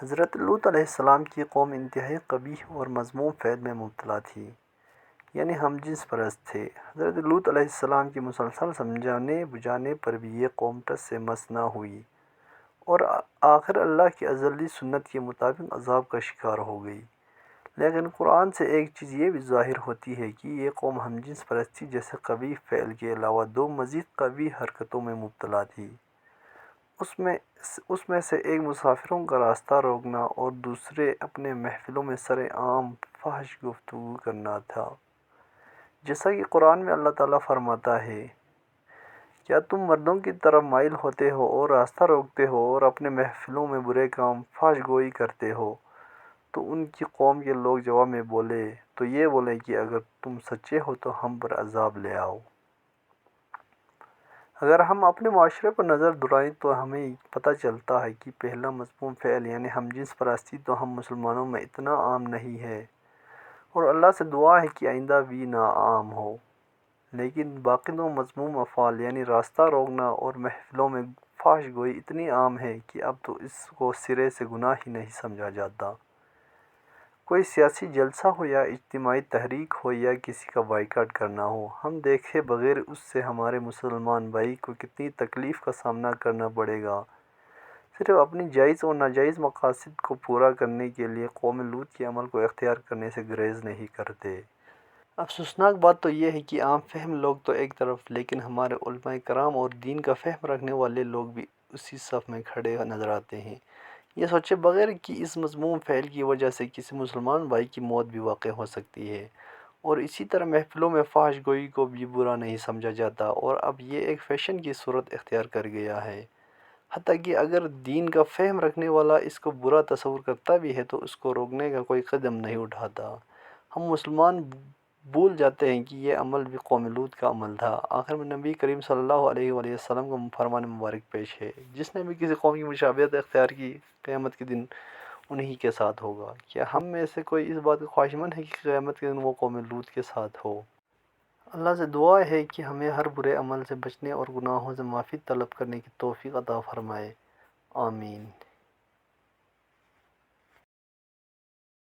حضرت لوط علیہ السلام کی قوم انتہائی قبیح اور مذموم فعل میں مبتلا تھی، یعنی ہم جنس پرست تھے۔ حضرت لوط علیہ السلام کی مسلسل سمجھانے بجھانے پر بھی یہ قوم ٹس سے مس نہ ہوئی اور آخر اللہ کی ازلی سنت کے مطابق عذاب کا شکار ہو گئی۔ لیکن قرآن سے ایک چیز یہ بھی ظاہر ہوتی ہے کہ یہ قوم ہم جنس پرستی جیسے قبیح فعل کے علاوہ دو مزید قبیح حرکتوں میں مبتلا تھی۔ اس میں سے ایک مسافروں کا راستہ روکنا اور دوسرے اپنے محفلوں میں سر عام فحش گفتگو کرنا تھا۔ جیسا کہ قرآن میں اللہ تعالیٰ فرماتا ہے، کیا تم مردوں کی طرف مائل ہوتے ہو اور راستہ روکتے ہو اور اپنے محفلوں میں برے کام فحش گوئی کرتے ہو؟ تو ان کی قوم کے لوگ جواب میں بولے تو یہ بولے کہ اگر تم سچے ہو تو ہم پر عذاب لے آؤ۔ اگر ہم اپنے معاشرے پر نظر دوڑائیں تو ہمیں پتہ چلتا ہے کہ پہلا مذموم فعل یعنی ہم جنس پرستی تو ہم مسلمانوں میں اتنا عام نہیں ہے، اور اللہ سے دعا ہے کہ آئندہ بھی نہ عام ہو۔ لیکن باقی دو مذموم افعال یعنی راستہ روکنا اور محفلوں میں فحش گوئی اتنی عام ہے کہ اب تو اس کو سرے سے گناہ ہی نہیں سمجھا جاتا۔ کوئی سیاسی جلسہ ہو یا اجتماعی تحریک ہو یا کسی کا بائیکاٹ کرنا ہو، ہم دیکھے بغیر اس سے ہمارے مسلمان بھائی کو کتنی تکلیف کا سامنا کرنا پڑے گا، صرف اپنی جائز اور ناجائز مقاصد کو پورا کرنے کے لیے قوم لوط کے عمل کو اختیار کرنے سے گریز نہیں کرتے۔ افسوسناک بات تو یہ ہے کہ عام فہم لوگ تو ایک طرف، لیکن ہمارے علماء کرام اور دین کا فہم رکھنے والے لوگ بھی اسی صف میں کھڑے نظر آتے ہیں، یہ سوچے بغیر کہ اس مذموم فعل کی وجہ سے کسی مسلمان بھائی کی موت بھی واقع ہو سکتی ہے۔ اور اسی طرح محفلوں میں فحش گوئی کو بھی برا نہیں سمجھا جاتا اور اب یہ ایک فیشن کی صورت اختیار کر گیا ہے، حتیٰ کہ اگر دین کا فہم رکھنے والا اس کو برا تصور کرتا بھی ہے تو اس کو روکنے کا کوئی قدم نہیں اٹھاتا۔ ہم مسلمان بھول جاتے ہیں کہ یہ عمل بھی قوم لوط کا عمل تھا۔ آخر میں نبی کریم صلی اللہ علیہ وآلہ وسلم کا فرمان مبارک پیش ہے، جس نے بھی کسی قوم کی مشابہت اختیار کی قیامت کے دن انہی کے ساتھ ہوگا۔ کیا ہم میں سے کوئی اس بات کا خواہشمند ہے کہ قیامت کے دن وہ قوم لوط کے ساتھ ہو؟ اللہ سے دعا ہے کہ ہمیں ہر برے عمل سے بچنے اور گناہوں سے معافی طلب کرنے کی توفیق عطا فرمائے، آمین۔